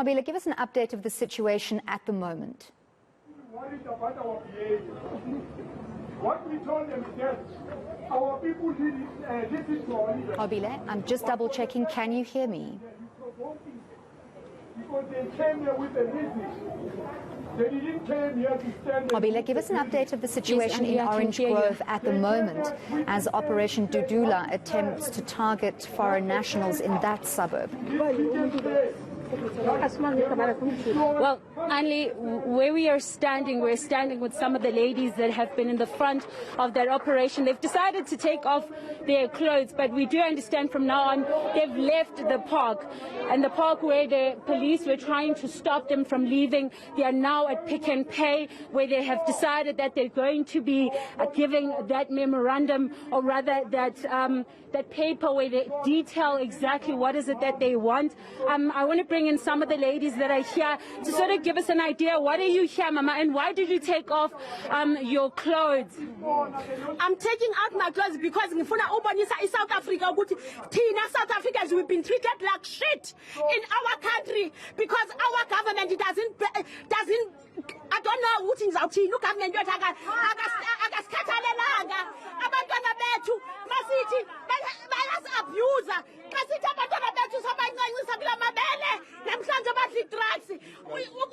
Nqobile, give us an update of the situation at the moment. Worried about our behavior. What we told them is that our people listen to our leaders. Nqobile, I'm just double checking. Can you hear me? Because they came here with a business. They didn't come here to stand. Nqobile, give us an update of the situation in Orange Grove at the moment as Operation Dudula attempts to target foreign nationals in that suburb. Well, Anli, where we are standing, we're standing with some of the ladies that have been in the front of that operation. They've decided to take off their clothes, but we do understand from now on they've left the park. And the park where the police were trying to stop them from leaving, they are now at Pick and Pay, where they have decided that they're going to be giving that memorandum, or rather that paper where they detail exactly what is it that they want. I want to bring in some of the ladies that are here to sort of give us an idea. What are you here, Mama, and why did you take off your clothes? I'm taking out my clothes because in South Africa, South Africans, we've been treated like shit in our country because our government doesn't I don't know what is out here. Look at me, abantwana bethu masithi bayasiabuza masithi abantwana bethu sabancancisa kula mabele namhlanje badla drugs.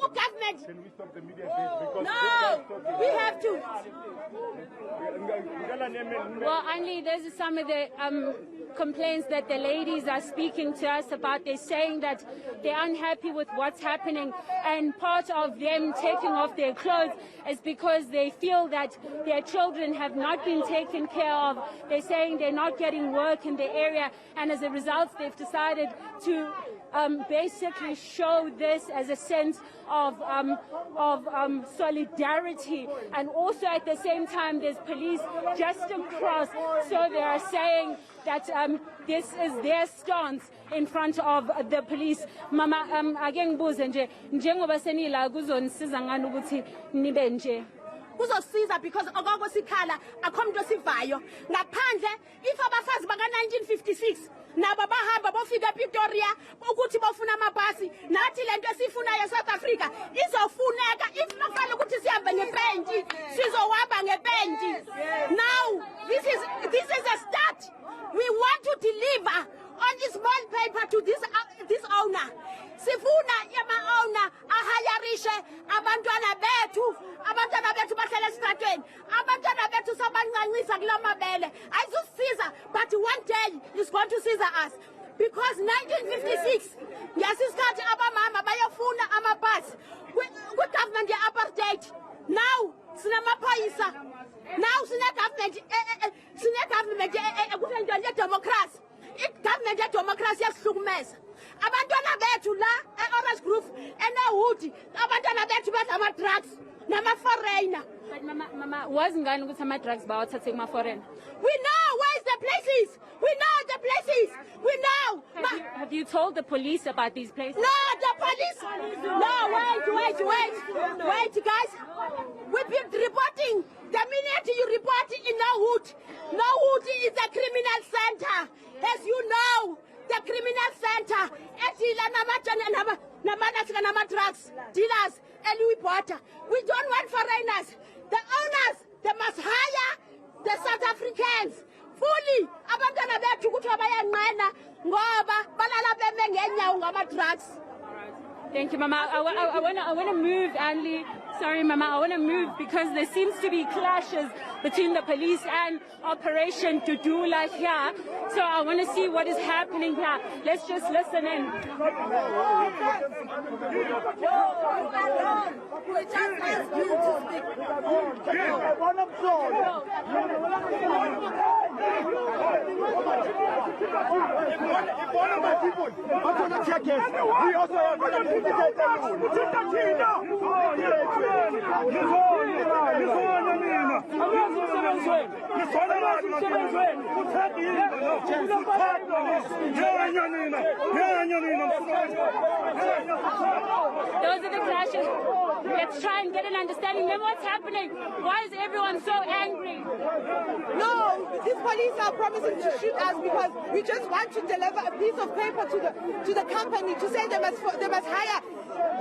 Government, Can we stop the media because no, we have to. Well, Anli, those are some of the complaints that the ladies are speaking to us about. They're saying that they're unhappy with what's happening, and part of them taking off their clothes is because they feel that their children have not been taken care of. They're saying they're not getting work in the area, and as a result, they've decided to basically show this as a sense of solidarity. And also at the same time, there's police just across, so they are saying that this is their stance in front of the police. Mama, ake ngibuze nje njengoba senila kuzonisiza ngani ukuthi nibe nje? Kuzosiza because okwasikhala akho umuntu osivayo ngaphandle. If abafazi baka 1956 nabo bahamba bofika ePretoria ukuthi bafuna amabhasi, nathi lento esifunayo eSouth Africa izofuneka. If mafana ukuthi sihambe ngepenti sizohamba ngepenti. Now this is a start. We want to deliver on this small paper to this owner. Sifuna yama owner ahayarishe abantwana bethu bahlala esitratweni, abantwana bethu sabancancisa kula mabele. Ayizusisiza, but one day it's going to seize us. Because 1956 ngesisikhathi abamama bayafuna amabhasi kwi-government ye-apartheid. Now sinamaphoyisa, now sine-government ye-democracy. I-government ye-democracy yasihlukumeza abantwana bethu la e-Orange Grove ene-Hood. Abantwana bethu badla ama-drugs nama-foreigner. But Mama, wasn't going to some drugs about to take my foreign. We know where the places. We know the places. We know. Have you told the police about these places? No, the police. No, wait, guys. We've been reporting. The minute you report in Hood is a criminal center. As you know, the criminal center. Drugs dealers, and we porter. We don't want foreigners. The owners, they must hire the South Africans fully. Abantwana bethu ukuthi abayanqena ngoba balala beme ngenyawo ngama-drugs. Thank you, Mama. I want to move, Anli. Sorry, Mama. I want to move because there seems to be clashes between the police and Operation Dudula here. So I want to see what is happening here. Let's just listen in. We just ask you to speak. We also have Those to the clashes. Let's try and get an understanding. Then what's happening? Why is everyone so angry? No, these police are promising to shoot us because we just want to deliver a piece of paper to the company to say they must hire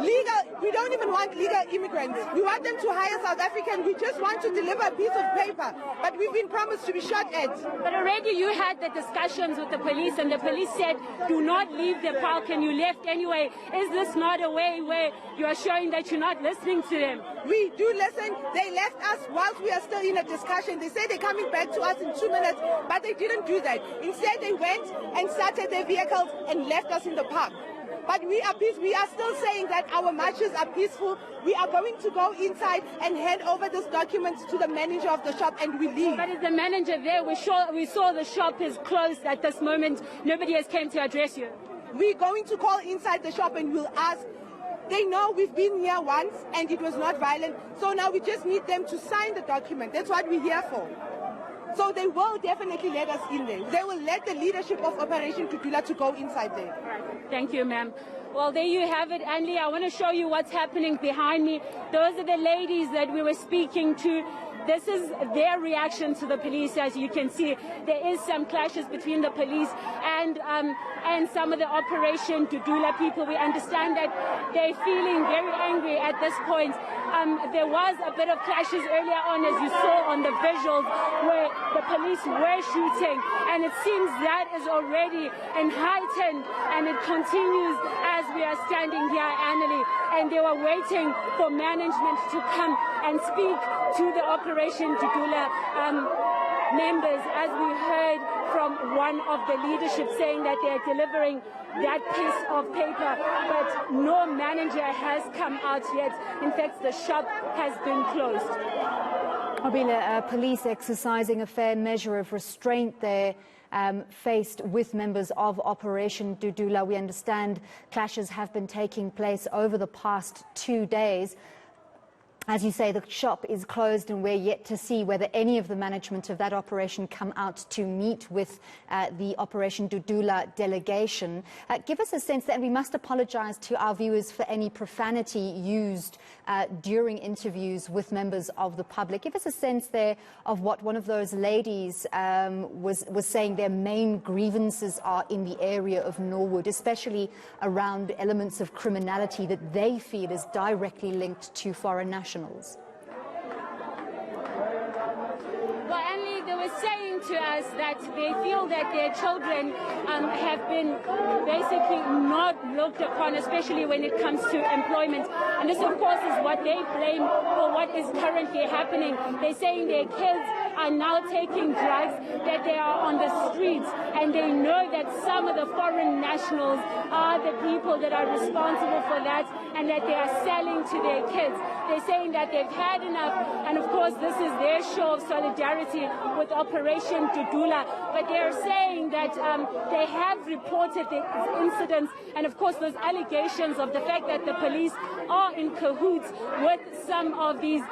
legal. We don't even want legal immigrants. We want them to hire South Africans. We just want to deliver a piece of paper, but we've been promised to be shot at. But already you had the discussions with the police, and the police said, do not leave the park, and you left anyway. Is this not a way where you are showing that you're not listening to them? We do listen. They left us whilst we are still in a discussion. They say they're coming back to us in 2 minutes, but they didn't do that. Instead, they went and started their vehicles and left us in the park. But we are peaceful. We are still saying that our marches are peaceful. We are going to go inside and hand over these documents to the manager of the shop, and we leave. But is the manager there? We saw the shop is closed at this moment. Nobody has came to address you. We're going to call inside the shop and we'll ask. They know we've been here once and it was not violent. So now we just need them to sign the document. That's what we're here for. So they will definitely let us in there. They will let the leadership of Operation Dudula to go inside there. Thank you, ma'am. Well, there you have it, Andy. I want to show you what's happening behind me. Those are the ladies that we were speaking to. This is their reaction to the police. As you can see, there is some clashes between the police and some of the Operation Dudula people. We understand that they're feeling very angry at this point. There was a bit of clashes earlier on, as you saw on the visuals, where the police were shooting, and it seems that is already heightened, and it continues as we are standing here, Annalie, and they were waiting for management to come and speak to the Operation Dudula members, as we heard from one of the leadership saying that they are delivering that piece of paper, but no manager has come out yet. In fact, the shop has been closed. Nqobile, police exercising a fair measure of restraint there, faced with members of Operation Dudula. We understand clashes have been taking place over the past 2 days. As you say, the shop is closed, and we're yet to see whether any of the management of that operation come out to meet with the Operation Dudula delegation. Give us a sense that, and we must apologize to our viewers for any profanity used during interviews with members of the public. Give us a sense there of what one of those ladies was saying their main grievances are in the area of Norwood, especially around elements of criminality that they feel is directly linked to foreign nationals. Well, Annie, they were saying to us that they feel that their children have been basically not looked upon, especially when it comes to employment. And this, of course, is what they blame for what is currently happening. They're saying their kids are now taking drugs, that they are on the streets, and they know that some of the foreign nationals are the people that are responsible for that, and that they are selling to their kids. They're saying that they've had enough, and of course this is their show of solidarity with Operation Dudula. But they're saying that they have reported the incidents, and of course those allegations of the fact that the police are in cahoots with some of these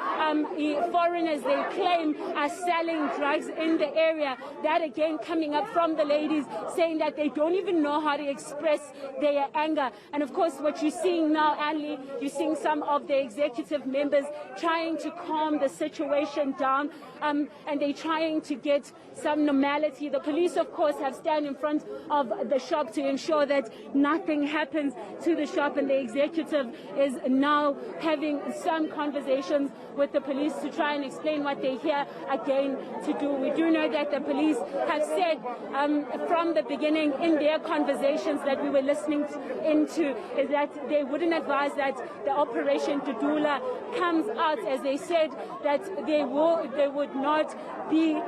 foreigners they claim are selling drugs in the area. That again coming up from the ladies saying that they don't even know how to express their anger. And of course what you're seeing now, Anlie, you're seeing some of the executive members trying to calm the situation down, and they're trying to get some normality. The police, of course, have stand in front of the shop to ensure that nothing happens to the shop, and the executive is now having some conversations with the police to try and explain what they're here again to do. We do know that the police have said from the beginning in their conversations that we were listening into is that they wouldn't advise that the Operation Dudula comes out, as they said that they would not be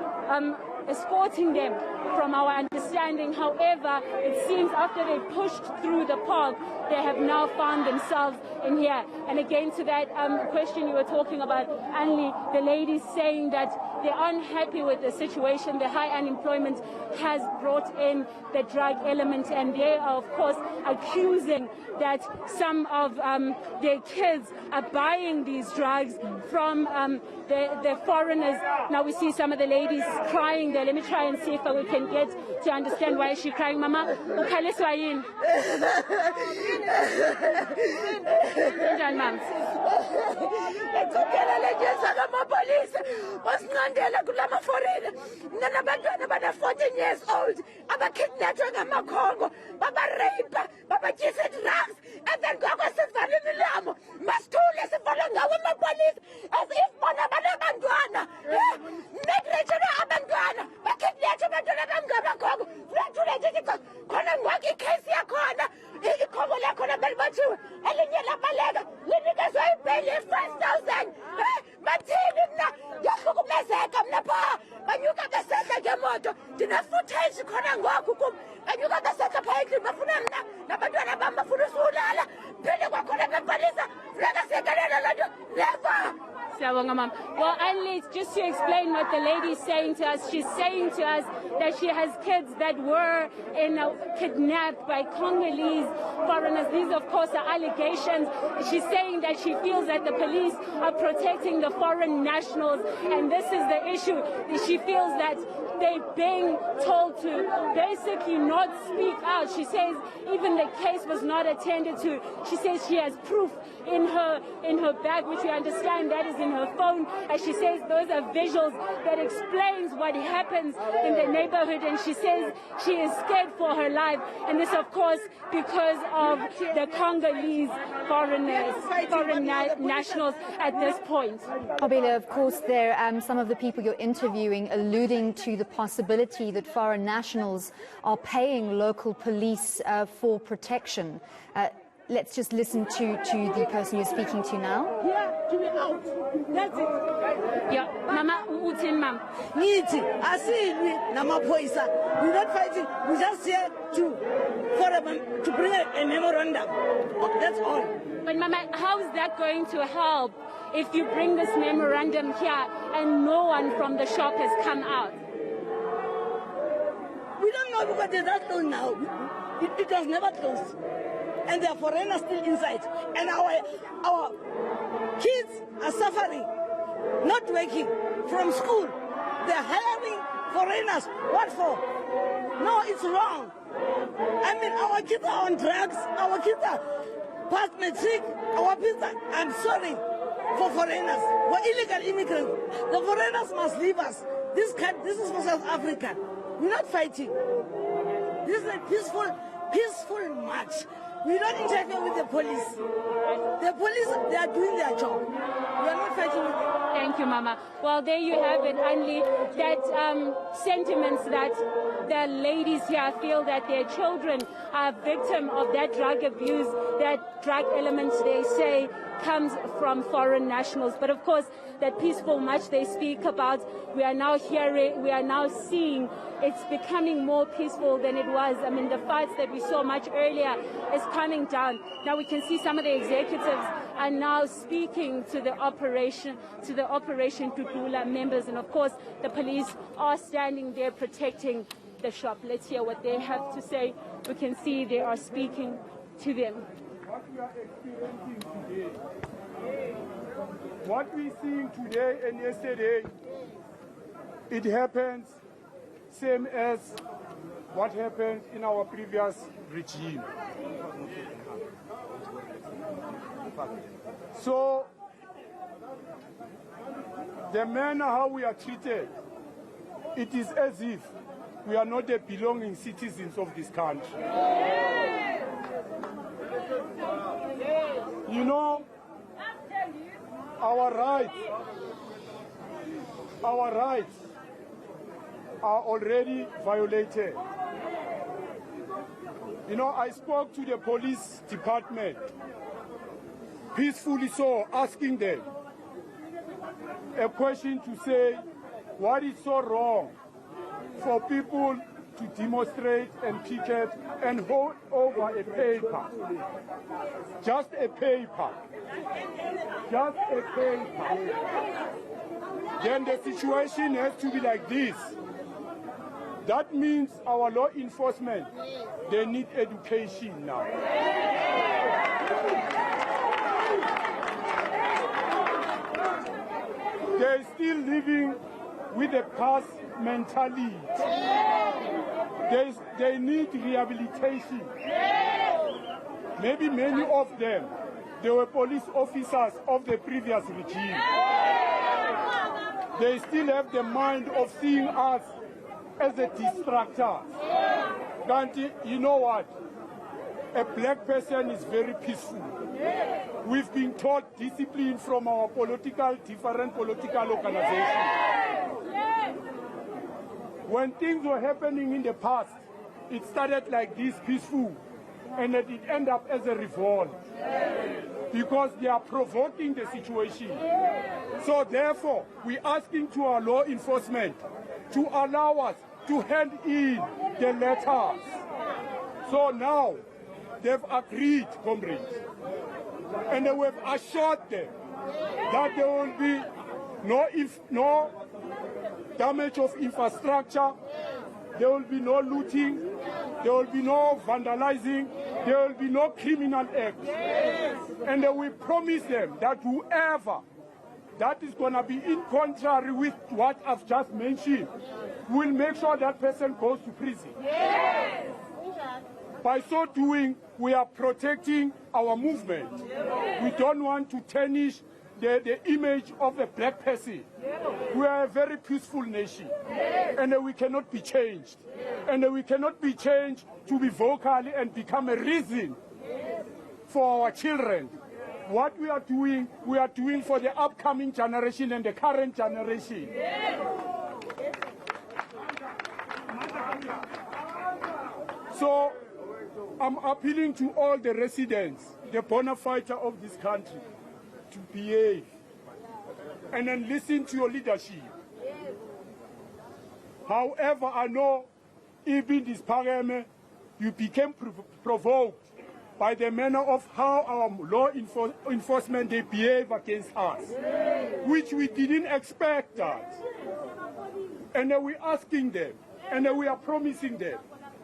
escorting them, from our understanding. However, it seems after they pushed through the park, they have now found themselves in here. And again, to that question you were talking about, Anli, the ladies saying that they're unhappy with the situation. The high unemployment has brought in the drug element, and they are, of course, accusing that some of their kids are buying these drugs from the foreigners. Now we see some of the ladies crying there. Let me try and see if we can get to understand why is she crying. Mama, ukhaliswa yini? Kanjani mama? Ecokela lejenza ngamapolisa wasinqandela kulama foreigner nanabantwana bana 14 years old abakidnapped ngamakhongo babarape babatyisa drugs and then kwakwasivala imilomo masithule sivala ngawo amapolisa as if bona banabantwana negretshela abantwana bakidnapped abantwana bangamakhongo futhule nje khona ngwakho ikhesi yakhona ikhongo lakhona belibathiwe elinye labaleka linikezwe ibheli 5,000 bathini mna ngiyahlukumezeka mna phaa banyuka besehla ngemoto ndine-footage khona ngoku kum banyuka besehla phaa endlini bafuna mna nabantwana bam bafuna usulala phinde kwakhona bebhalisa funeka siyekelela loo nto never. Well, Anli, just to explain what the lady is saying to us, she's saying to us that she has kids that were kidnapped by Congolese foreigners. These, of course, are allegations. She's saying that she feels that the police are protecting the foreign nationals, and this is the issue. She feels that they're being told to basically not speak out. She says even the case was not attended to. She says she has proof in her bag, which we understand that is in her phone. And she says those are visuals that explains what happens in the neighborhood. And she says she is scared for her life. And this, of course, because of the Congolese foreign nationals at this point. Nqobile, of course, there some of the people you're interviewing alluding to the possibility that foreign nationals are paying local police for protection. Let's just listen to the person you're speaking to now. Yeah, to be out. That's it. Yeah, Mama, utin mam. Niti, asili na mapoisa. We're not fighting. We're just here to bring a memorandum. That's all. But Mama, how is that going to help if you bring this memorandum here and no one from the shop has come out? We don't know because it's not closed now. It was never closed. And there are foreigners still inside. And our kids are suffering, not working from school. They're hiring foreigners. What for? No, it's wrong. I mean, our kids are on drugs. Our kids are past matric. Our kids are, I'm sorry for foreigners. We're illegal immigrants. The foreigners must leave us. This is for South Africa. We're not fighting. This is a peaceful march. We don't interfere with the police. The police, they are doing their job. We are not fighting with them. Thank you, Mama. Well, there you have it, Anli, that sentiments that the ladies here feel that their children are victim of that drug abuse, that drug element, they say, comes from foreign nationals. But of course, that peaceful march they speak about, we are now hearing, we are now seeing it's becoming more peaceful than it was. I mean, the fights that we saw much earlier is coming down. Now we can see some of the executives are now speaking to the Operation Dudula members. And of course, the police are standing there protecting the shop. Let's hear what they have to say. We can see they are speaking to them. What we are experiencing today, what we're seeing today and yesterday, it happens same as what happened in our previous regime. So, the manner how we are treated, it is as if we are not the belonging citizens of this country. You know, our rights are already violated. You know, I spoke to the police department, peacefully so, asking them a question to say, what is so wrong for people to demonstrate and picket and hold over a paper? Just a paper. Just a paper. Then the situation has to be like this. That means our law enforcement, they need education now. They're still living with a past mentality. They need rehabilitation. Maybe many of them, they were police officers of the previous regime. They still have the mind of seeing us as a distractor. Ganti, you know what? A black person is very peaceful. We've been taught discipline from our different political organizations. When things were happening in the past, it started like this, peaceful, and it ended up as a revolt. Because they are provoking the situation. So therefore, we're asking to our law enforcement to allow us to hand in the letters. So now, they've agreed, comrades, and they have assured them that there will be no damage of infrastructure, there will be no looting, there will be no vandalizing, there will be no criminal acts. And we promise them that whoever that is going to be in contrary with what I've just mentioned, we'll make sure that person goes to prison. Yes. By so doing, we are protecting our movement. We don't want to tarnish the image of a black person. We are a very peaceful nation, and we cannot be changed. And we cannot be changed to be vocal and become a reason for our children. What we are doing for the upcoming generation and the current generation. So I'm appealing to all the residents, the bona fide of this country, to behave and then listen to your leadership. However, I know even this parliament, you became provoked by the manner of how our law enforcement they behave against us, which we didn't expect that. And then we're asking them, and then we are promising them,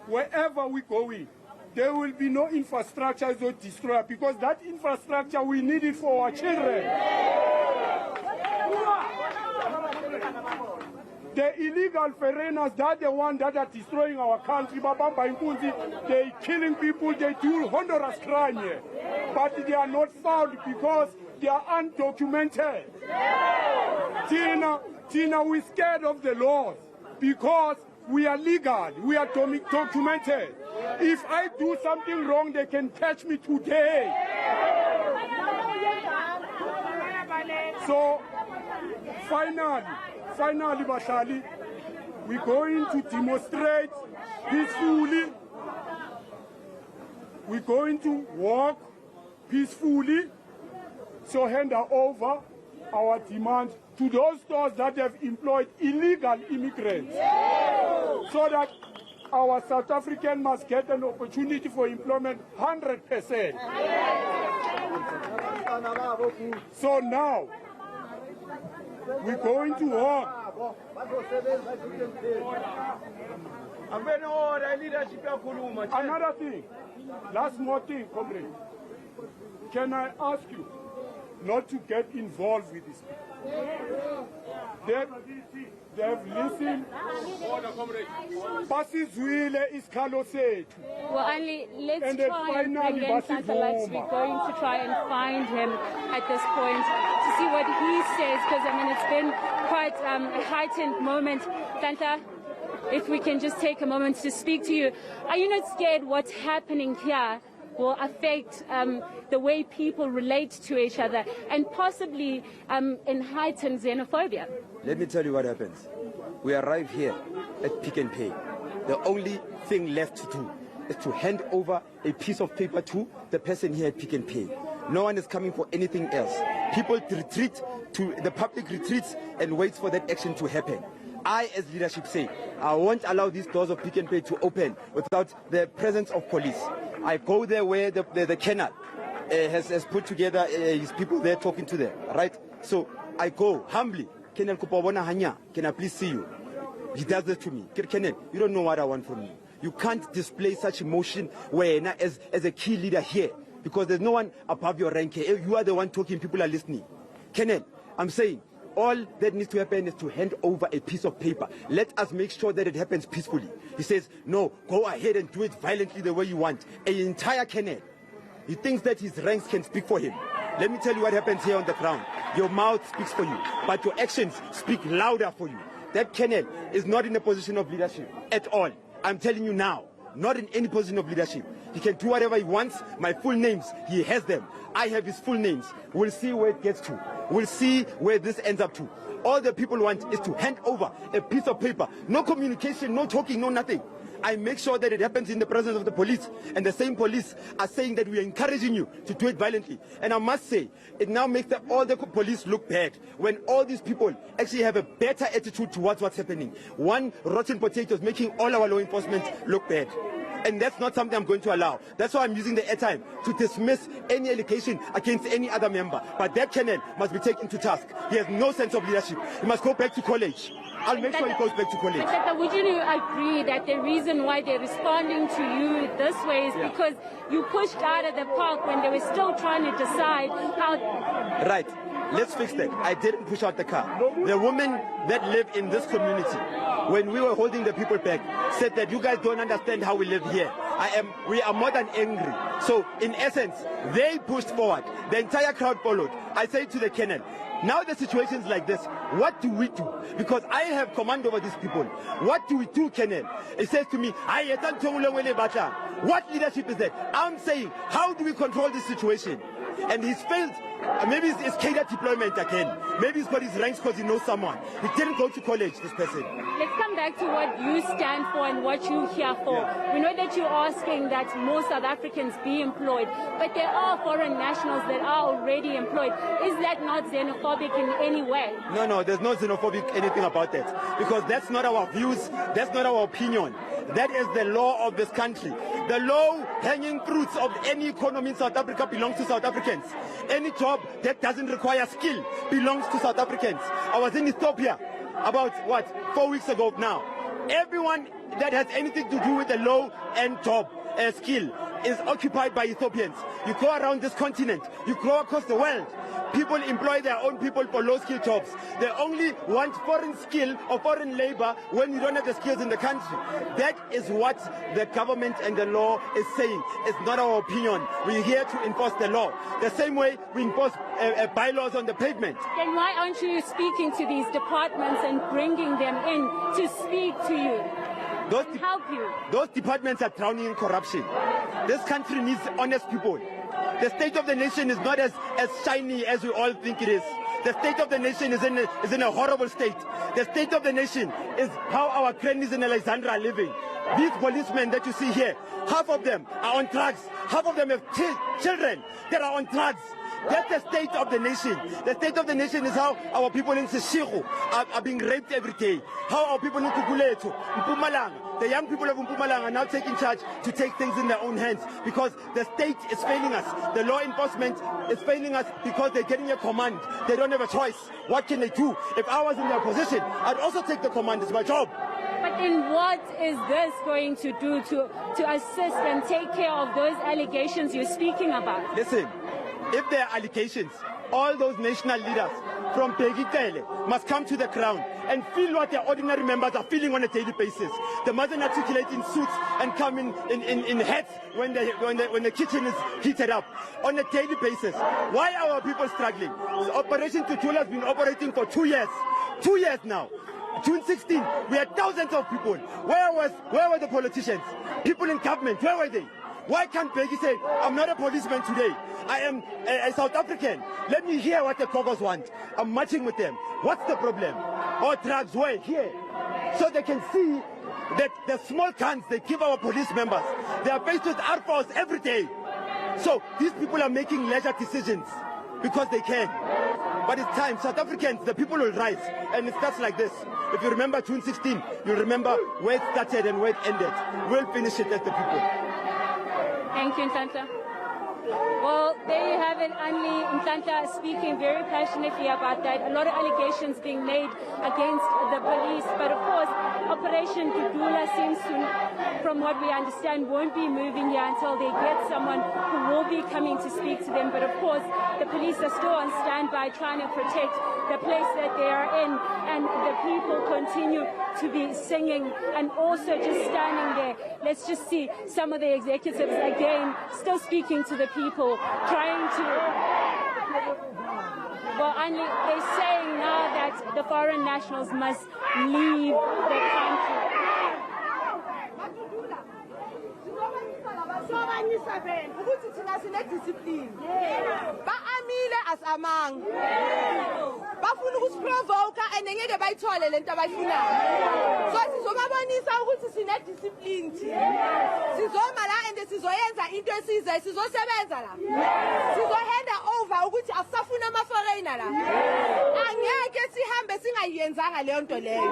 wherever we go in, there will be no infrastructure that destroyed, because that infrastructure we need it for our children. The illegal foreigners, they're the ones that are destroying our country. They're killing people, they do Honduras crime here. But they are not found because they are undocumented. Tina, we're scared of the laws because we are legal, we are documented. If I do something wrong, they can catch me today. So, finally, Bashali, we're going to demonstrate peacefully. We're going to walk peacefully. So hand over our demand to those stores that have employed illegal immigrants, so that our South African must get an opportunity for employment 100%. So now, we're going to walk. Another thing, last more thing, comrade. Can I ask you not to get involved with this people? They have listened. Well, only let's try and bring in Santalax. We're going to try and find him at this point to see what he says, because I mean it's been quite a heightened moment. Santa, if we can just take a moment to speak to you. Are you not scared what's happening here will affect the way people relate to each other and possibly heighten xenophobia? Let me tell you what happens. We arrive here at Pick and Pay. The only thing left to do is to hand over a piece of paper to the person here at Pick and Pay. No one is coming for anything else. People retreat, the public retreats and waits for that action to happen. I, as leadership, say I won't allow these doors of Pick and Pay to open without the presence of police. I go there where the Kenal has put together his people there talking to them, right? So I go humbly. Kenal kupabona hanya, can I please see you? He does that to me. Kenal, you don't know what I want from you. You can't display such emotion when as a key leader here, because there's no one above your rank here. You are the one talking, people are listening. Kenal, I'm saying, all that needs to happen is to hand over a piece of paper. Let us make sure that it happens peacefully. He says, no, go ahead and do it violently the way you want. An entire Kenal he thinks that his ranks can speak for him. Let me tell you what happens here on the ground. Your mouth speaks for you, but your actions speak louder for you. That colonel is not in a position of leadership at all. I'm telling you now, not in any position of leadership. He can do whatever he wants. My full names, he has them. I have his full names. We'll see where it gets to. We'll see where this ends up to. All the people want is to hand over a piece of paper. No communication, no talking, no nothing. I make sure that it happens in the presence of the police, and the same police are saying that we are encouraging you to do it violently. And I must say, it now makes all the police look bad when all these people actually have a better attitude towards what's happening. One rotten potato is making all our law enforcement look bad. And that's not something I'm going to allow. That's why I'm using the airtime to dismiss any allegation against any other member. But that colonel must be taken to task. He has no sense of leadership. He must go back to college. I'll make sure he goes back to college. But would you agree that the reason why they're responding to you this way is because you pushed out of the park when they were still trying to decide how... Right. Let's fix that. I didn't push out the car. The women that live in this community, when we were holding the people back, said that you guys don't understand how we live here. We are more than angry. So, in essence, they pushed forward. The entire crowd followed. I say to the colonel, now the situation is like this. What do we do? Because I have command over these people. What do we do, Colonel? He says to me, what leadership is that? I'm saying, how do we control this situation? And he's failed. Maybe it's cadre deployment again. Maybe he's got his ranks because he knows someone. He didn't go to college, this person. Let's come back to what you stand for and what you're here for. Yeah. We know that you're asking that more South Africans be employed, but there are foreign nationals that are already employed. Is that not xenophobic in any way? No, there's no xenophobic anything about that. Because that's not our views, that's not our opinion. That is the law of this country. The low-hanging fruits of any economy in South Africa belongs to South Africans. Any job that doesn't require skill belongs to South Africans. I was in Ethiopia about, 4 weeks ago now. Everyone that has anything to do with a low-end job, skill, is occupied by Ethiopians. You go around this continent, you go across the world, people employ their own people for low-skill jobs. They only want foreign skill or foreign labor when you don't have the skills in the country. That is what the government and the law is saying. It's not our opinion. We're here to enforce the law. The same way we enforce bylaws on the pavement. Then why aren't you speaking to these departments and bringing them in to speak to you? Help you. Those departments are drowning in corruption. This country needs honest people. The state of the nation is not as shiny as we all think it is. The state of the nation is in a horrible state. The state of the nation is how our grannies in Alexandra are living. These policemen that you see here, half of them are on drugs. Half of them have children that are on drugs. That's the state of the nation. The state of the nation is how our people in Seshego are being raped every day. How our people in Kuguletu, Mpumalanga, the young people of Mpumalanga are now taking charge to take things in their own hands because the state is failing us. The law enforcement is failing us because they're getting a command. They don't have a choice. What can they do? If I was in their position, I'd also take the command. It's my job. But then what is this going to do to assist and take care of those allegations you're speaking about? Listen. If there are allegations, all those national leaders from Pegitele must come to the ground and feel what their ordinary members are feeling on a daily basis. They mustn't articulate in suits and come in hats when the kitchen is heated up on a daily basis. Why are our people struggling? Operation Dudula has been operating for 2 years. 2 years now. June 16, we had thousands of people. Where were the politicians? People in government, where were they? Why can't Peggy say, I'm not a policeman today, I am a South African. Let me hear what the Caucus want. I'm marching with them. What's the problem? Or drugs, where? Here. So they can see that the small guns they give our police members, they are faced with Air Force every day. So these people are making leisure decisions because they can. But it's time, South Africans, the people will rise. And it starts like this. If you remember June 16, you remember where it started and where it ended. We'll finish it as the people. Thank you, Nhlanhla. Well, there you have it, Anli Nhlanhla speaking very passionately about that. A lot of allegations being made against the police, but of course, Operation Dudula seems to, from what we understand, won't be moving here until they get someone who will be coming to speak to them. But of course, the police are still on standby trying to protect the place that they are in, and the people continue to be singing and also just standing there. Let's just see some of the executives again still speaking to the people, trying to... Well, they're saying now that the foreign nationals must leave the country. Baamile as amang bafuna ukusiprovoke and ngeke bayithole lento abayifunayo, so sizobabonisa ukuthi sine discipline sizoma la and sizoyenza into esizayo, sizosebenza la, sizohanda over ukuthi asafuna ama-foreigner la, angeke sihambe singayenzanga leyo nto leyo.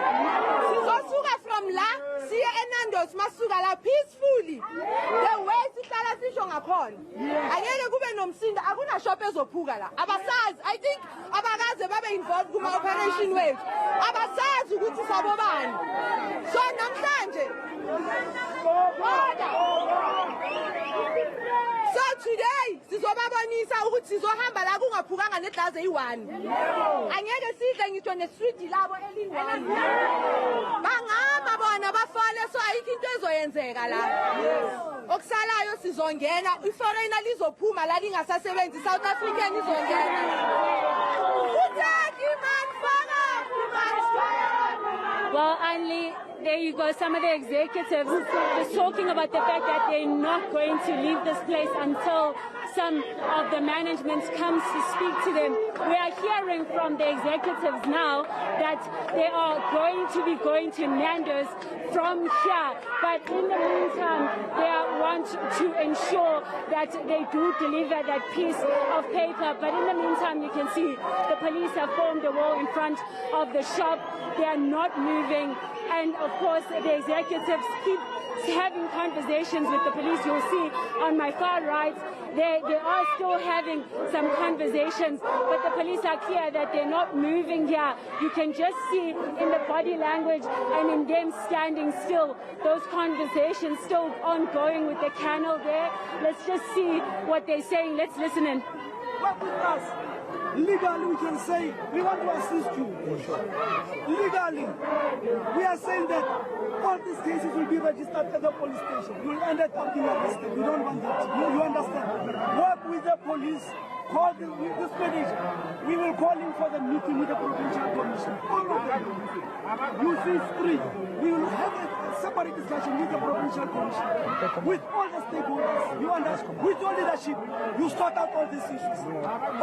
Sizosuka from la siye eNandos, masuka la peacefully the way sihlala sisho ngakhona, angeke kube nomsindo, akuna shop ezophuka la. Abasazi, I think abakaze babe involved kuma operation wethu, abasazi ukuthi sabobani. So namhlanje so today sizobabonisa ukuthi sizohamba la kungaphukanga neglass eyi-1, angeke sidle ngitsho neswidi labo eli-1, bangama bona bafale, so ayikho into ezoyenzeka la. Okusalayo sizongena, iforeigner lizophuma la lingasasebenzi, South African izongena. Well, Anli, there you go. Some of the executives just talking about the fact that they're not going to leave this place until some of the management comes to speak to them. We are hearing from the executives now that they are going to be going to Nando's from here. But in the meantime, they want to ensure that they do deliver that piece of paper. But in the meantime, you can see the police have formed a wall in front of the shop. They are not moving. And of course, the executives keep having conversations with the police. You'll see on my far right, they are still having some conversations, but the police are clear that they're not moving here. You can just see in the body language and in them standing still, those conversations still ongoing with the canal there. Let's just see what they're saying. Let's listen in. Work with us. Legally, we can say we want to assist you. Legally, we are saying that all these cases will be registered at the police station. You will end up being arrested. We don't want that. You understand? Work with the police. Call this manager. We will call him for the meeting with the provincial commission. All of them. You see, three. We will have a separate discussion with the provincial commission, with all the stakeholders. You understand? With your leadership, you sort out all these issues.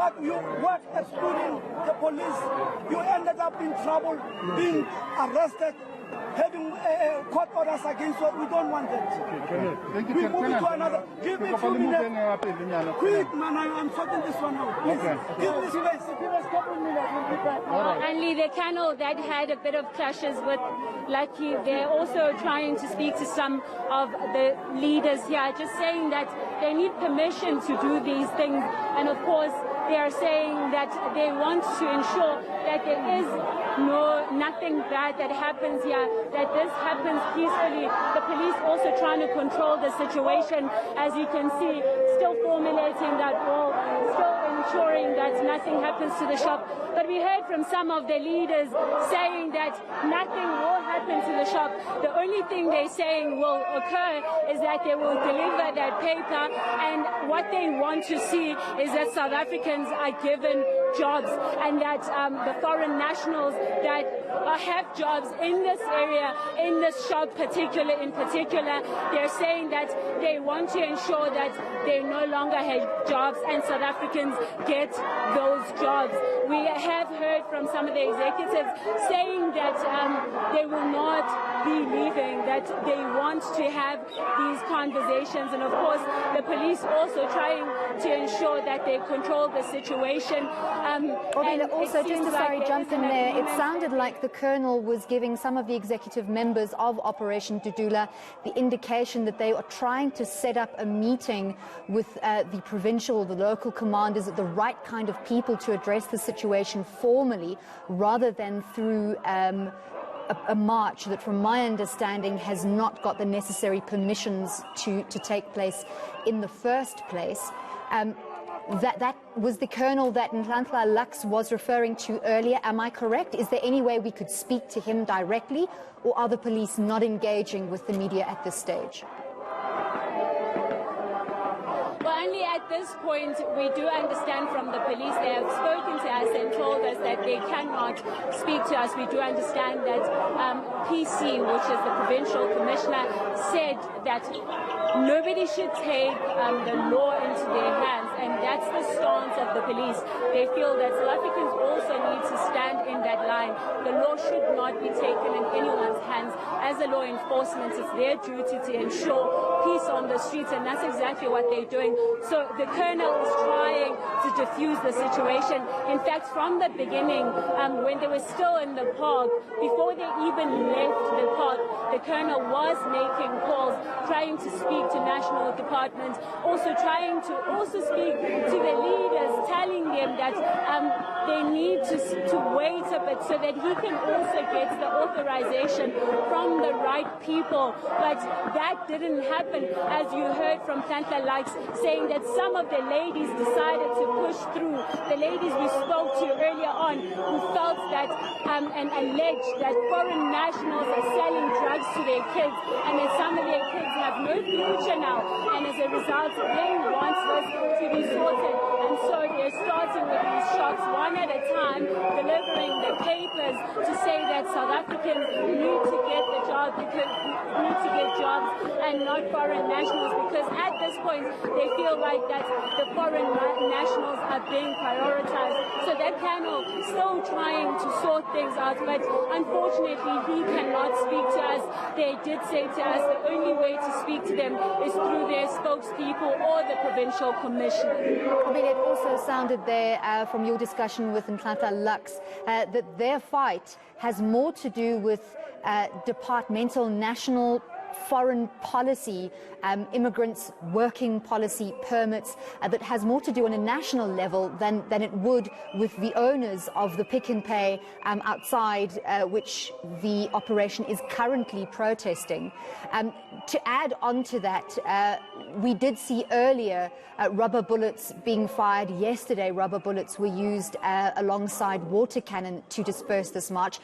But you work excluding the police. You ended up in trouble, being arrested, having court orders against us. We don't want that. Thank you. We move to another. Give me 2 minutes. Quick, man, I'm sorting this one out. Please, give me space. Give us a couple of minutes. We'll be back. Only the canal that had a bit of clashes with Lucky, they're also trying to speak to some of the leaders here, just saying that they need permission to do these things. And of course, they are saying that they want to ensure that there is nothing bad that happens here, that this happens peacefully. The police also trying to control the situation, as you can see, still formulating that wall, still ensuring that nothing happens to the shop. But we heard from some of the leaders saying that nothing will happen to the shop. The only thing they're saying will occur is that they will deliver that paper, and what they want to see is that South Africans are given jobs, and that the foreign nationals that have jobs in this area, in this shop in particular, they're saying that they want to ensure that they no longer have jobs and South Africans get those jobs. We have heard from some of the executives saying that they will not be leaving, that they want to have these conversations, and of course the police also trying to ensure that they control the situation. And also, just to jump in there, it sounded like the Colonel was giving some of the executive members of Operation Dudula the indication that they are trying to set up a meeting with the provincial, the local commanders, the right kind of people to address the situation formally, rather than through a march that, from my understanding, has not got the necessary permissions to take place in the first place. That was the colonel that Nhlanhla Lux was referring to earlier. Am I correct? Is there any way we could speak to him directly, or are the police not engaging with the media at this stage? Only at this point, we do understand from the police. They have spoken to us and told us that they cannot speak to us. We do understand that PC, which is the provincial commissioner, said that nobody should take the law into their hands, and that's the stance of the police. They feel that South Africans also need to stand in that line. The law should not be taken in anyone's hands. As a law enforcement, it's their duty to ensure peace on the streets, and that's exactly what they're doing. So the colonel is trying to diffuse the situation. In fact, from the beginning, when they were still in the park, before they even left the park, the colonel was making calls, trying to speak to national departments, also trying to speak to the leaders, telling them that they need to wait a bit so that he can also get the authorization from the right people. But that didn't happen, as you heard from Nhlanhla Lux saying that some of the ladies decided to push through. The ladies we spoke to earlier on, who felt that and alleged that foreign nationals are selling drugs to their kids, and that some of their kids have no future now, and as a result they want this to be sorted. And so they're starting with these shots one at a time, delivering the papers to say that South Africans need to get the job, because need to get jobs and not foreign nationals, because at this point they feel like that the foreign nationals are being prioritized. So that panel still trying to sort things out, but unfortunately he cannot speak to us. They did say to us the only way to speak to them is through their spokespeople or the provincial commissioner. I mean, it also sounded there from your discussion with Nhlanhla Lux that their fight has more to do with departmental national foreign policy, immigrants working policy permits, that has more to do on a national level than it would with the owners of the Pick n Pay outside which the operation is currently protesting. To add on to that, we did see earlier rubber bullets being fired. Yesterday, rubber bullets were used alongside water cannon to disperse this march.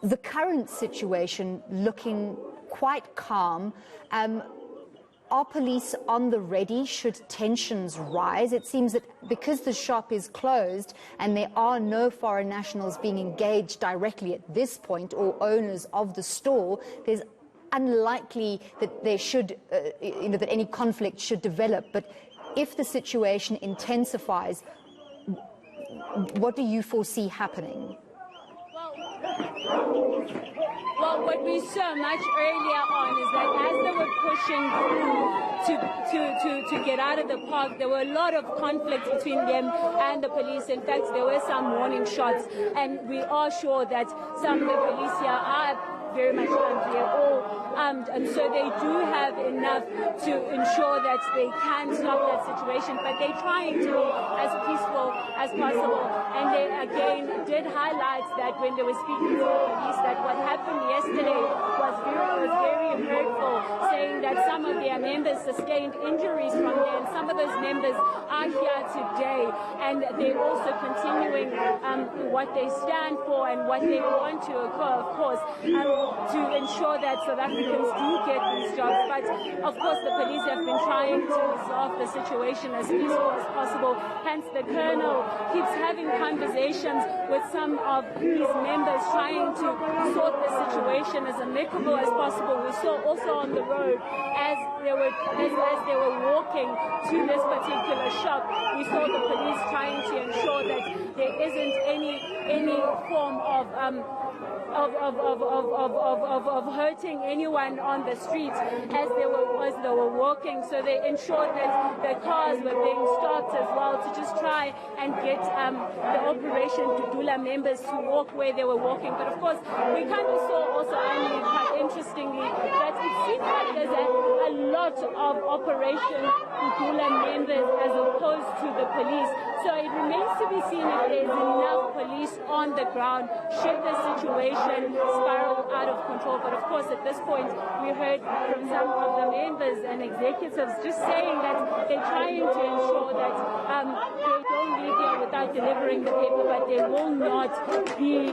The current situation looking quite calm. Are police on the ready should tensions rise? It seems that because the shop is closed and there are no foreign nationals being engaged directly at this point, or owners of the store, there's unlikely that there should, that any conflict should develop. But if the situation intensifies, what do you foresee happening? Well, what we saw much earlier on is that as they were pushing through to get out of the park, there were a lot of conflicts between them and the police. In fact, there were some warning shots, and we are sure that some of the police here are very much armed. They're all armed, and so they do have enough to ensure that they can stop that situation, but they're trying to be as peaceful as possible. And they again did highlight that when they were speaking to the police, that what happened yesterday was very hurtful, saying that some of their members sustained injuries from there, and some of those members are here today, and they're also continuing what they stand for and what they want to occur, of course, to ensure that South Africans do get these jobs. But of course the police have been trying to resolve the situation as peaceful as possible. Hence the colonel keeps having conversations with some of his members, trying to sort the situation as amicable as possible. We saw also on the road as they were walking to this particular shop, we saw the police trying to ensure that there isn't any form of hurting anyone on the streets as they were walking. So they ensured that the cars were being stopped as well, to just try and get the Operation Dudula members to walk where they were walking. But of course, we kind of saw also, quite interestingly, that it seems like there's a lot of Operation Dudula members as opposed to the police. So it remains to be seen if there's enough police on the ground should the situation spiral out of control. But of course, at this point, we heard from some of the members and executives just saying that they're trying to ensure that they don't leave here without delivering the paper, but they will not be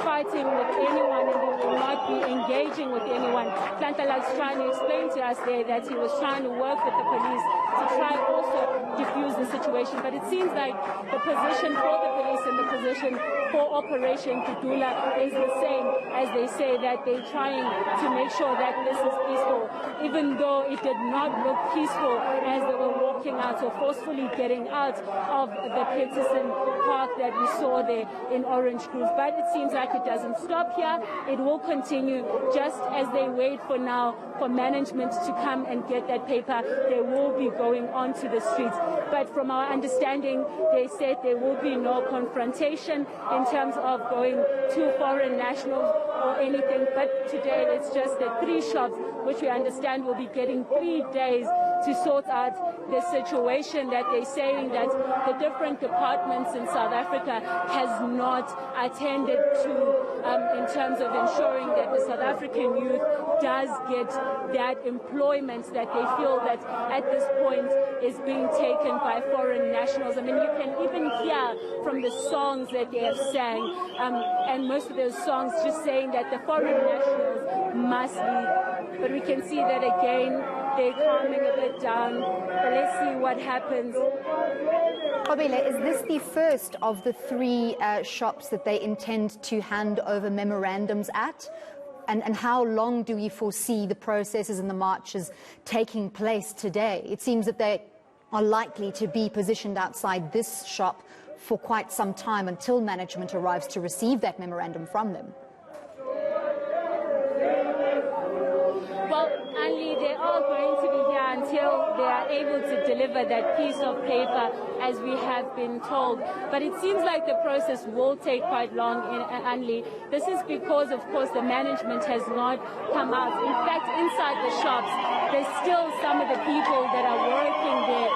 fighting with anyone and they will not be engaging with anyone. Madlala was trying to explain to us there that he was trying to work with the police to try also diffuse the situation, but it seems like the position for the police and the position for Operation Dudula is the same, as they say that they're trying to make sure that this is peaceful, even though it did not look peaceful as they were walking out or forcefully getting out of the Peterson Park that we saw there in Orange Grove. But it seems like it doesn't stop here. It will continue just as they wait for now for management to come and get that paper. They will be going onto the streets. But from our understanding, they said there will be no confrontation in terms of going to foreign nationals or anything. But today it's just the 3 shops, which we understand will be getting 3 days to sort out the situation that they're saying that the different departments in South Africa has not attended to in terms of ensuring that the South African youth does get that employment that they feel that at this point is being taken by foreign nationals. I mean, you can even hear from the songs that they have sang, and most of those songs just saying that the foreign nationals must leave. But we can see that again, they're calming a bit down. But let's see what happens. Nqobile, is this the first of the 3 shops that they intend to hand over memorandums at? And how long do we foresee the processes and the marches taking place today? It seems that they are likely to be positioned outside this shop for quite some time until management arrives to receive that memorandum from them. Well, Anli, they are going to be here until they are able to deliver that piece of paper, as we have been told. But it seems like the process will take quite long, Anli. This is because, of course, the management has not come out. In fact, inside the shops, there's still some of the people that are working there.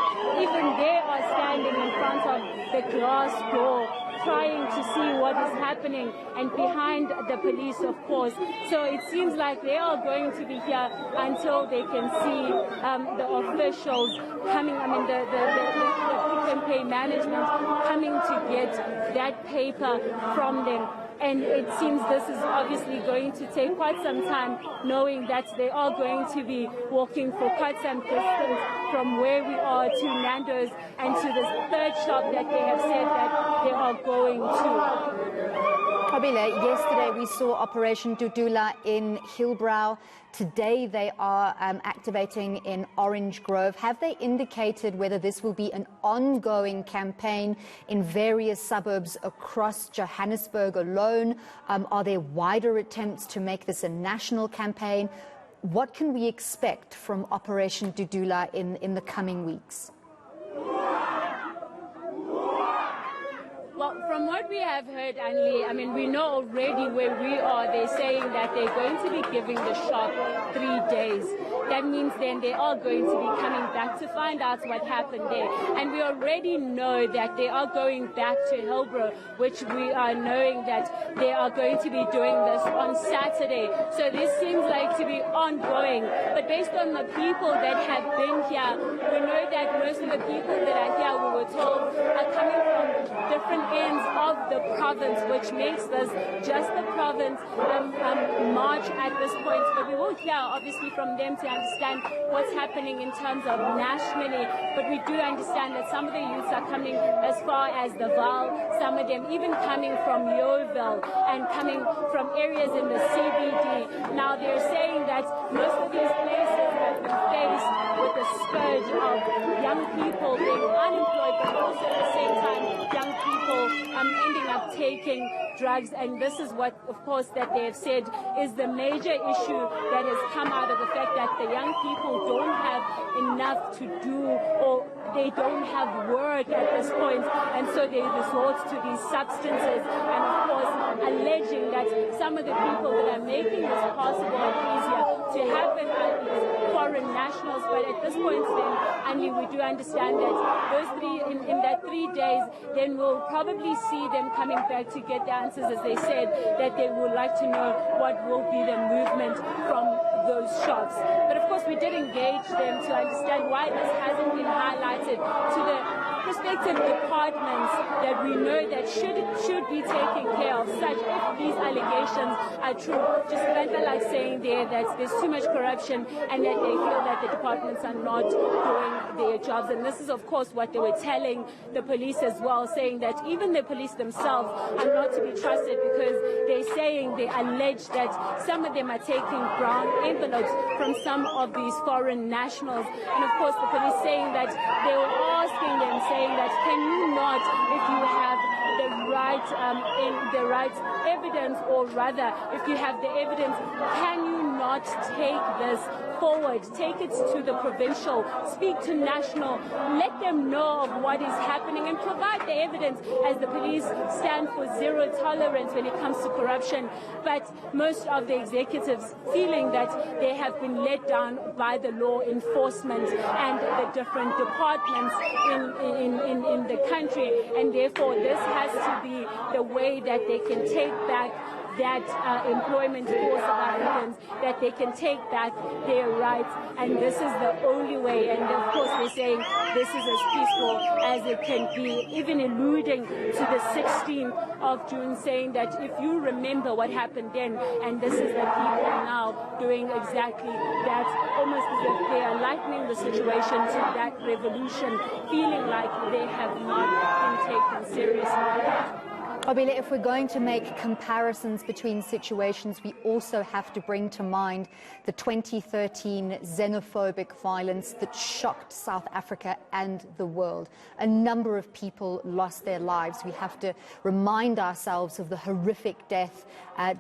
Even they are standing in front of the glass door, trying to see what is happening, and behind the police, of course. So it seems like they are going to be here until they can see the officials coming, I mean, the Pick n Pay management coming to get that paper from them. And it seems this is obviously going to take quite some time, knowing that they are going to be walking for quite some distance from where we are to Nando's and to the 3rd shop that they have said that they are going to. Nqobile, yesterday we saw Operation Dudula in Hillbrow. Today they are activating in Orange Grove. Have they indicated whether this will be an ongoing campaign in various suburbs across Johannesburg alone? Are there wider attempts to make this a national campaign? What can we expect from Operation Dudula in the coming weeks? Well, from what we have heard, Anli, I mean, we know already where we are. They're saying that they're going to be giving the shop 3 days. That means then they are going to be coming back to find out what happened there. And we already know that they are going back to Hillbrow, which we are knowing that they are going to be doing this on Saturday. So this seems like to be ongoing. But based on the people that have been here, we know that most of the people that are here, we were told, are coming from different ends of the province, which makes this just the province march at this point. But we will hear, obviously, from them to understand what's happening in terms of nationally. But we do understand that some of the youths are coming as far as the Vaal, some of them even coming from Yeoville and coming from areas in the CBD. Now, they're saying that most of these places have been faced with the scourge of young people being unemployed, but also at the same time, young people ending up taking drugs. And this is what, of course, that they have said is the major issue that has come out of the fact that the young people don't have enough to do or they don't have work at this point, and so they resort to these substances, and of course alleging that some of the people that are making this possible and easier to happen are these foreign nationals. But at this point then, Anli, we do understand that those in that 3 days, then we'll probably see them coming back to get the answers, as they said, that they would like to know what will be the movement from those shops. But of course we did engage them to understand why this hasn't been highlighted to the prospective departments that we know that should be taking care of such if these allegations are true. Just like saying there that there's too much corruption and that they feel that the departments are not doing their jobs. And this is of course what they were telling the police as well, saying that even the police themselves are not to be trusted because they allege that some of them are taking brown envelopes from some of these foreign nationals. And of course the police saying that they were asking them, saying that can you not, if you have the right evidence, or rather if you have the evidence, can you not take this forward, take it to the provincial, speak to national, let them know of what is happening and provide the evidence, as the police stand for zero tolerance when it comes to corruption. But most of the executives feeling that they have been let down by the law enforcement and the different departments in the country, and therefore this has to be the way that they can take back that employment force of Africans, that they can take back their rights, and this is the only way. And of course they're saying this is as peaceful as it can be, even alluding to the 16th of June, saying that if you remember what happened then, and this is the people now doing exactly that, almost as if they are likening the situation to that revolution, feeling like they have not been taken seriously. Nqobile, if we're going to make comparisons between situations, we also have to bring to mind the 2013 xenophobic violence that shocked South Africa and the world. A number of people lost their lives. We have to remind ourselves of the horrific death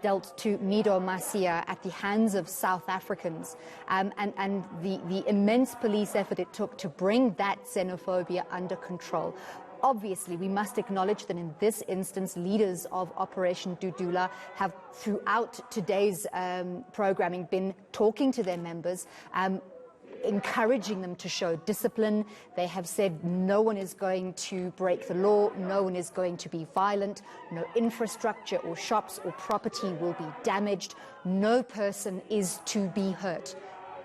dealt to Mido Masia at the hands of South Africans, and the immense police effort it took to bring that xenophobia under control. Obviously, we must acknowledge that in this instance, leaders of Operation Dudula have, throughout today's programming, been talking to their members, encouraging them to show discipline. They have said no one is going to break the law, no one is going to be violent, no infrastructure or shops or property will be damaged, no person is to be hurt.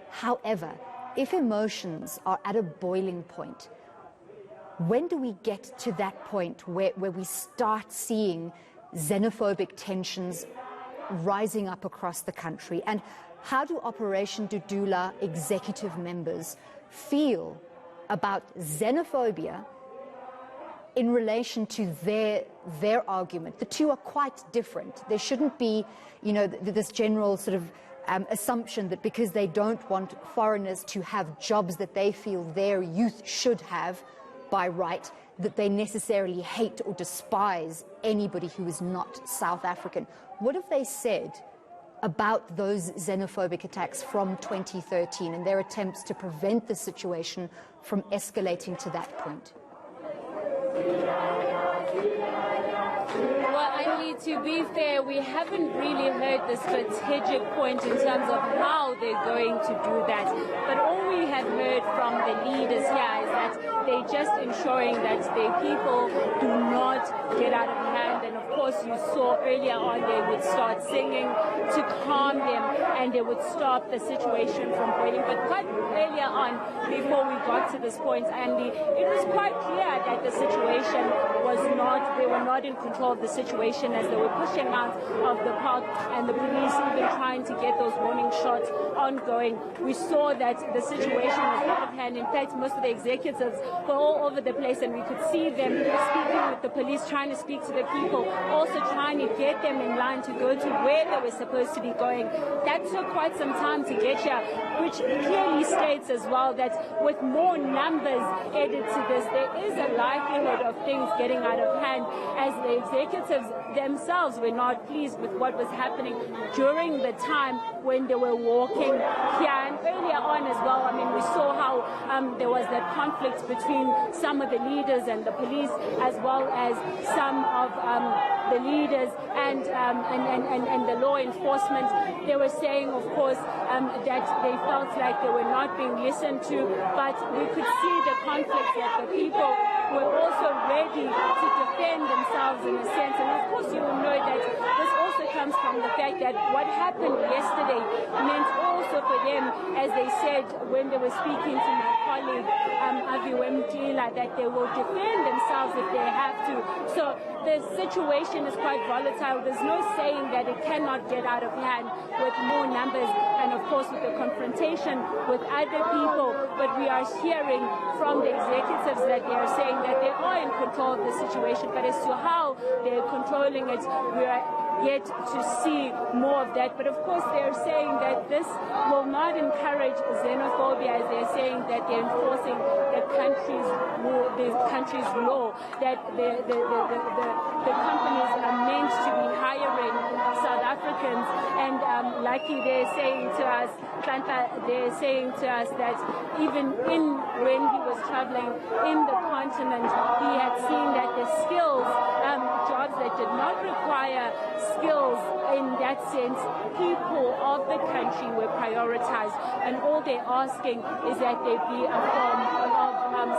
However, if emotions are at a boiling point, when do we get to that point where we start seeing xenophobic tensions rising up across the country? And how do Operation Dudula executive members feel about xenophobia in relation to their argument? The two are quite different. There shouldn't be, this general sort of assumption that because they don't want foreigners to have jobs that they feel their youth should have by right, that they necessarily hate or despise anybody who is not South African. What have they said about those xenophobic attacks from 2013 and their attempts to prevent the situation from escalating to that point? Well, Anli, to be fair, we haven't really heard the strategic point in terms of how they're going to do that. But all we have heard from the leaders here is that they're just ensuring that their people do not get out of hand. And of course, you saw earlier on they would start singing to calm them and they would stop the situation from boiling. But quite earlier on, before we got to this point, Andy, it was quite clear that the situation was not, they were not in control of the situation as they were pushing out of the park and the police even trying to get those warning shots ongoing. We saw that the situation was out of hand. In fact, most of the executives were all over the place and we could see them speaking with the police, trying to speak to the people, also trying to get them in line to go to where they were supposed to be going. That took quite some time to get here, which clearly states as well that with more numbers added to this, there is a likelihood of things getting out of hand. as the executives themselves were not pleased with what was happening during the time when they were walking here. And earlier on as well, I mean, we saw how there was that conflict between some of the leaders and the police, as well as some of the leaders and the law enforcement. They were saying, of course, that they felt like they were not being listened to, but we could see the conflict that the people were also ready to defend themselves in a sense. And of course you will know that this also comes from the fact that what happened yesterday meant also for them, as they said when they were speaking to my colleague Nqobile, that they will defend themselves if they have to. So the situation is quite volatile. There's no saying that it cannot get out of hand with more numbers and of course with the confrontation with other people. But we are hearing from the executives that they are saying that they are in control of the situation, but as to how they're controlling it, we are yet to see more of that. But of course they're saying that this will not encourage xenophobia, as they're saying that they're enforcing the country's law, that the companies are meant to be hiring South Africans. And lucky they're saying to us, they're saying to us that even when he was traveling in the continent, he had seen that the skills, jobs that did not require skills in that sense, people of the country were prioritized, and all they're asking is that there be a form of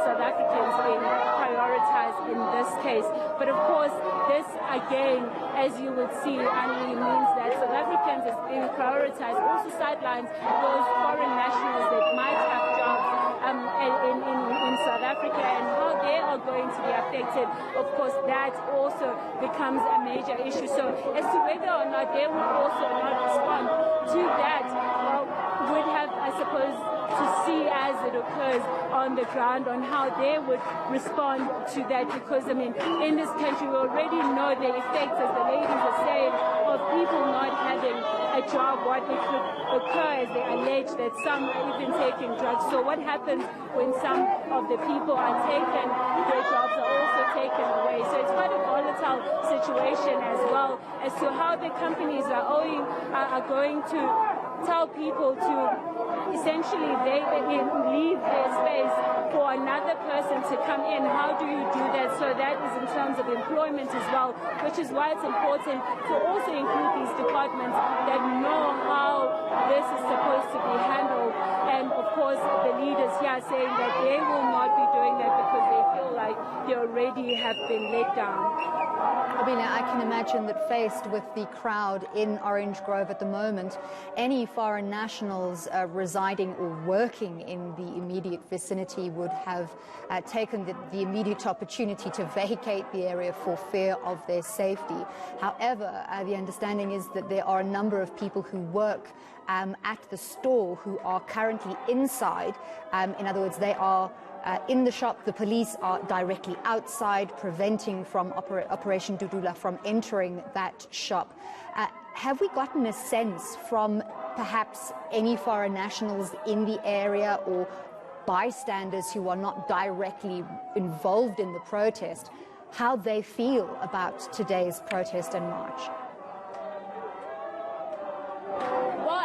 South Africans being prioritized in this case. But of course, this again, as you would see, only means that South Africans is being prioritized, also sidelines those foreign nationals that might have jobs in South Africa, and how they are going to be affected. Of course, that also becomes a major issue. So as to whether or not they would also not respond to that, well, would have, I suppose, to see as it occurs on the ground on how they would respond to that, because I mean, in this country we already know the effects, as the ladies are saying, of people not having a job, what it could occur, as they allege that some are even taking drugs. So what happens when some of the people are taken, their jobs are also taken away. So it's quite a volatile situation as well, as to how the companies are going to tell people to essentially they leave their space for another person to come in. How do you do that? So that is in terms of employment as well, which is why it's important to also include these departments that know how this is supposed to be handled. And of course the leaders here are saying that they will not be doing that because they feel like they already have been let down. Nqobile, I can imagine that faced with the crowd in Orange Grove at the moment, any foreign nationals residing or working in the immediate vicinity would have taken the immediate opportunity to vacate the area for fear of their safety. However, the understanding is that there are a number of people who work at the store who are currently inside. In other words, they are in the shop. The police are directly outside, preventing from Operation Dudula from entering that shop. Have we gotten a sense from perhaps any foreign nationals in the area or bystanders who are not directly involved in the protest how they feel about today's protest and march?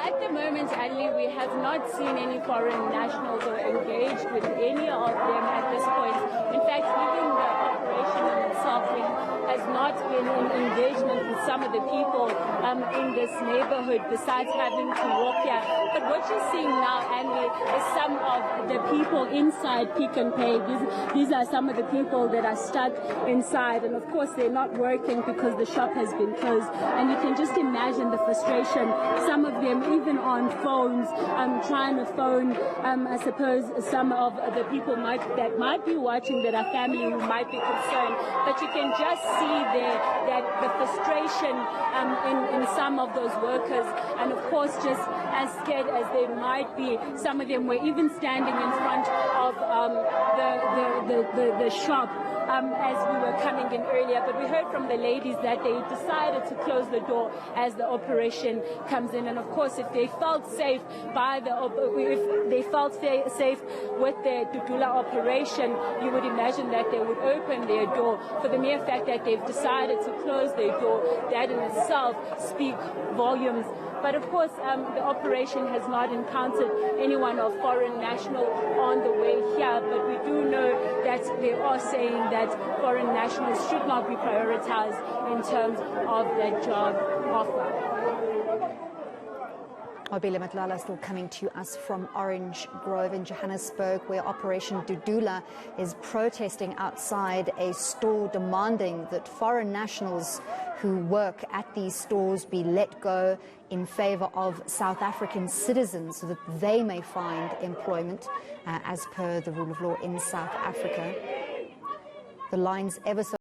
At the moment, Ali, we have not seen any foreign nationals or engaged with any of them at this point. In fact, even the operation in itself has not been in engagement with some of the people in this neighborhood, besides having to walk here. But what you're seeing now, Ali, is some of the people inside Pick n Pay. These are some of the people that are stuck inside, and of course they're not working because the shop has been closed. And you can just imagine the frustration. Some of them even on phones, trying to phone, I suppose, some of the people that might be watching that are family who might be concerned. But you can just see there that the frustration in some of those workers, and of course just as scared as they might be. Some of them were even standing in front of the shop as we were coming in earlier. But we heard from the ladies that they decided to close the door as the operation comes in. And of course, if they felt safe safe with the Dudula operation, you would imagine that they would open their door, for the mere fact that they've decided to close their door. That in itself speaks volumes. But of course, the operation has not encountered anyone of foreign national on the way here. But we do know that they are saying that foreign nationals should not be prioritized in terms of their job offer. Nqobile Madlala still coming to us from Orange Grove in Johannesburg, where Operation Dudula is protesting outside a store, demanding that foreign nationals who work at these stores be let go in favor of South African citizens so that they may find employment as per the rule of law in South Africa. The lines ever so